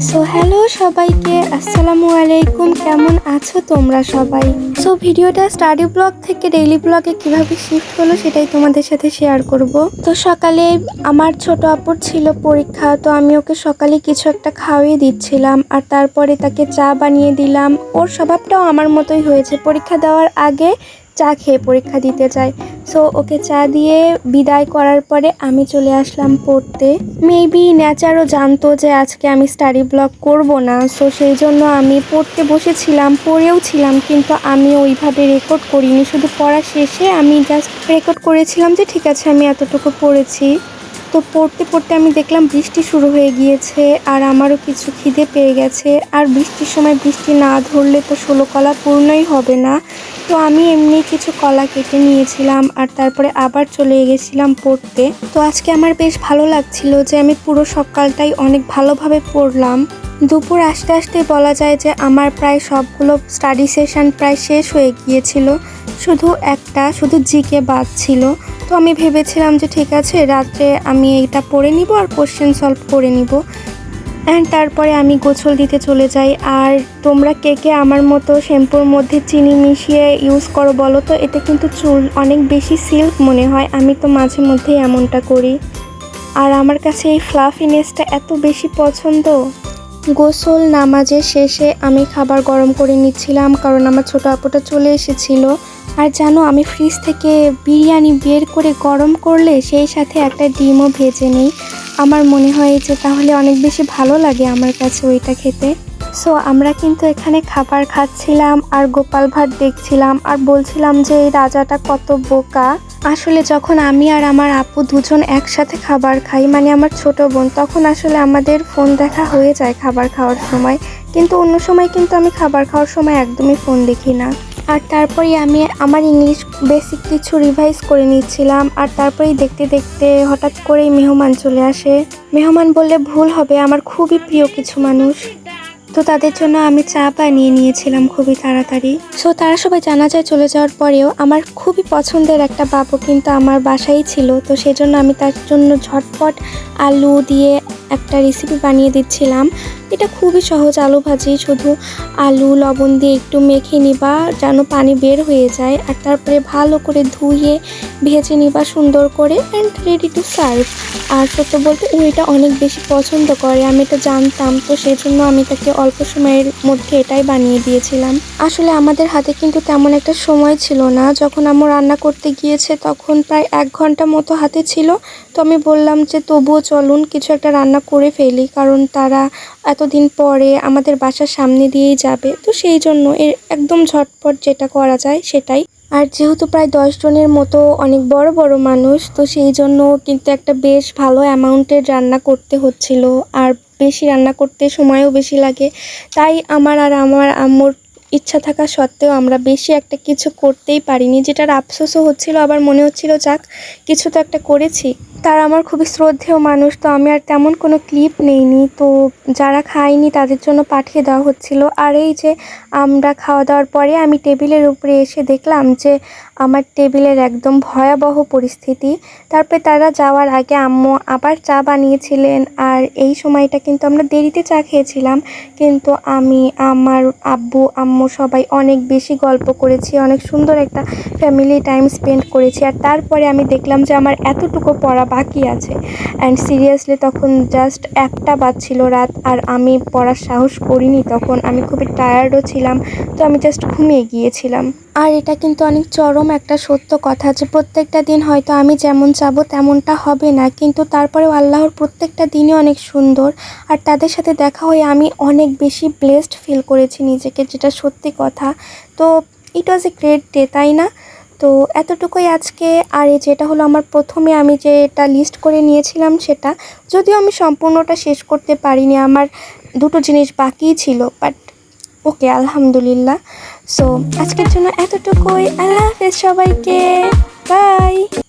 So hello সবাইকে, আসসালামু আলাইকুম। কেমন আছো তোমরা সবাই? সো ভিডিওটা স্টাডি ব্লগ থেকে ডেইলি ব্লগে কিভাবে শিফট হলো সেটাই তোমাদের সাথে শেয়ার করব। তো সকালে আমার ছোট আপুর ছিল পরীক্ষা, তো আমি ওকে সকালে কিছু একটা খাওয়িয়ে দিচ্ছিলাম আর তারপরে তাকে চা বানিয়ে দিলাম। ওর স্বভাবটাও আমার মতোই হয়েছে, পরীক্ষা দেওয়ার আগে চা খেয়ে পরীক্ষা দিতে চাই। সো ওকে চা দিয়ে বিদায় করার পরে আমি চলে আসলাম পড়তে। মেবি নেচারও জানতো যে আজকে আমি স্টাডি ব্লগ করব না, সো সেই জন্য আমি পড়তে বসেছিলাম, পড়েও ছিলাম, কিন্তু আমি ওইভাবে রেকর্ড করিনি। শুধু পড়া শেষে আমি জাস্ট রেকর্ড করেছিলাম যে ঠিক আছে আমি এতটুকু পড়েছি। তো পড়তে পড়তে আমি দেখলাম বৃষ্টি শুরু হয়ে গিয়েছে আর আমারও কিছু খিদে পেয়ে গেছে। আর বৃষ্টির সময় বৃষ্টি না ধরলে তো 16 কলা পূর্ণই হবে না। তো আমি এমনি কিছু কলা কেটে নিয়েছিলাম আর তারপরে আবার চলে গেছিলাম পড়তে। তো আজকে আমার বেশ ভালো লাগছিল যে আমি পুরো সকালটাই অনেক ভালোভাবে পড়লাম। দুপুর আসতে আসতে বলা যায় যে আমার প্রায় সবগুলো স্টাডি সেশন প্রায় শেষ হয়ে গিয়েছিল, শুধু জিকে বাদ ছিল। তো আমি ভেবেছিলাম যে ঠিক আছে রাত্রে আমি এটা পড়ে নিব আর কোশ্চেন সলভ করে নিব। অ্যান্ড তারপরে আমি গোসল দিতে চলে যাই। আর তোমরা কে কে আমার মতো শ্যাম্পুর মধ্যে চিনি মিশিয়ে ইউজ করো বলো তো? এতে কিন্তু চুল অনেক বেশি সিল্ক মনে হয়, আমি তো মাঝে মধ্যেই এমনটা করি। আর আমার কাছে এই ফ্লাফিনেসটা এত বেশি পছন্দ। গোসল নামাজের শেষে আমি খাবার গরম করে নিচ্ছিলাম, কারণ আমার ছোট আপুটা চলে এসেছিল। আর জানো, আমি ফ্রিজ থেকে বিরিয়ানি বের করে গরম করলে সেই সাথে একটা ডিমও ভেজে নিই। আমার মনে হয় যে তাহলে অনেক বেশি ভালো লাগে আমার কাছে ওইটা খেতে। সো আমরা কিন্তু এখানে খাবার খাচ্ছিলাম আর গোপাল ভাঁড় দেখছিলাম আর বলছিলাম যে এই রাজাটা কত বোকা। আসলে যখন আমি আর আমার আপু দুজন একসাথে খাবার খাই, মানে আমার ছোট বোন, তখন আসলে আমাদের ফোন দেখা হয়ে যায় খাবার খাওয়ার সময়, কিন্তু অন্য সময় কিন্তু আমি খাবার খাওয়ার সময় একদমই ফোন দেখি না। আর তারপরে আমি আমার ইংলিশ বেসিক কিছু রিভাইজ করে নিচ্ছিলাম আর তারপরেই দেখতে দেখতে হঠাৎ করেই মেহমান চলে আসে। মেহমান বললে ভুল হবে, আমার খুবই প্রিয় কিছু মানুষ। তো তাদের জন্য আমি চা বানিয়ে নিয়েছিলাম খুবই তাড়াতাড়ি। সো তারা সবাই জানাজায় চলে যাওয়ার পরেও আমার খুবই পছন্দের একটা বাবু কিন্তু আমার বাসায় ছিল, তো সেজন্য আমি তার জন্য ঝটপট আলু দিয়ে একটা রেসিপি বানিয়ে দিচ্ছিলাম। এটা খুবই সহজ আলু ভাজি, শুধু আলু লবণ দিয়ে একটু মেখে নিবা যেন পানি বের হয়ে যায়, আর তারপরে ভালো করে ধুয়ে ভেজে নিবা সুন্দর করে, অ্যান্ড রেডি টু সার্ভ। আর সত্য বলতে ও এটা অনেক বেশি পছন্দ করে, আমি এটা জানতাম, তো সেই জন্য আমি তাকে অল্প সময়ের মধ্যে এটাই বানিয়ে দিয়েছিলাম। আসলে আমাদের হাতে কিন্তু তেমন একটা সময় ছিল না, যখন আম্মু রান্না করতে গিয়েছে তখন প্রায় 1 ঘন্টা মতো হাতে ছিল। তো আমি বললাম যে তবুও চলুন কিছু একটা রান্না করে ফেলি, কারণ তারা এতদিন পরে আমাদের বাসার সামনে দিয়েই যাবে, তো সেই জন্য একদম ঝটপট যেটা করা যায় সেটাই। আর যেহেতু প্রায় 10 জনের মতো অনেক বড় বড় মানুষ, তো সেই জন্য কিন্তু একটা বেশ ভালো অ্যামাউন্টের রান্না করতে হচ্ছিল, আর বেশি রান্না করতে সময়ও বেশি লাগে। তাই আমার আর আমার আম্মুর ইচ্ছা থাকা সত্ত্বেও আমরা বেশি একটা কিছু করতেই পারিনি, যেটার আফসোসও হচ্ছিল, আবার মনে হচ্ছিল যাক কিছু তো একটা করেছি। তারা আমার খুবই শ্রদ্ধেয় মানুষ, তো আমি আর তেমন কোনো ক্লিপ নেইনি, তো যারা খায়নি তাদের জন্য পাঠিয়ে দেওয়া হচ্ছিল। আর এই যে আমরা খাওয়া দাওয়ার পরে আমি টেবিলের উপরে এসে দেখলাম যে আমার টেবিলের একদম ভয়াবহ পরিস্থিতি। তারপরে তারা যাওয়ার আগে আম্মু আবার চা বানিয়েছিলেন, আর এই সময়টা কিন্তু আমরা দেরিতে চা খেয়েছিলাম, কিন্তু আমি, আমার আব্বু, আম্মু সবাই অনেক বেশি গল্প করেছি, অনেক সুন্দর একটা ফ্যামিলি টাইম স্পেন্ড করেছি। আর তারপরে আমি দেখলাম যে আমার এতটুকু পড়া বাকি আছে, অ্যান্ড সিরিয়াসলি তখন জাস্ট 1টা বাজছিল রাত, আর আমি পড়ার সাহস করিনি, তখন আমি খুবই টায়ার্ডও ছিলাম, তো আমি জাস্ট ঘুমিয়ে গিয়েছিলাম। আর এটা কিন্তু অনেক চরম একটা সত্য কথা যে প্রত্যেকটা দিন হয়তো আমি যেমন চাবো তেমনটা হবে না, কিন্তু তারপরেও আল্লাহর প্রত্যেকটা দিনই অনেক সুন্দর। আর তাদের সাথে দেখা হয়ে আমি অনেক বেশি ব্লেসড ফিল করেছি নিজেকে, যেটা সত্যি কথা। তো ইট ওয়াজ এ গ্রেট ডে, তাই না? তো এতটুকুই আজকে। আর এই যেটা হলো আমার প্রথমে আমি যেটা লিস্ট করে নিয়েছিলাম সেটা, যদিও আমি সম্পূর্ণটা শেষ করতে পারিনি, আমার 2টো জিনিস বাকিই ছিল, বাট ওকে আলহামদুলিল্লাহ। সো আজকের জন্য এতটুকুই। আল্লাহ হাফেজ সবাইকে, বাই।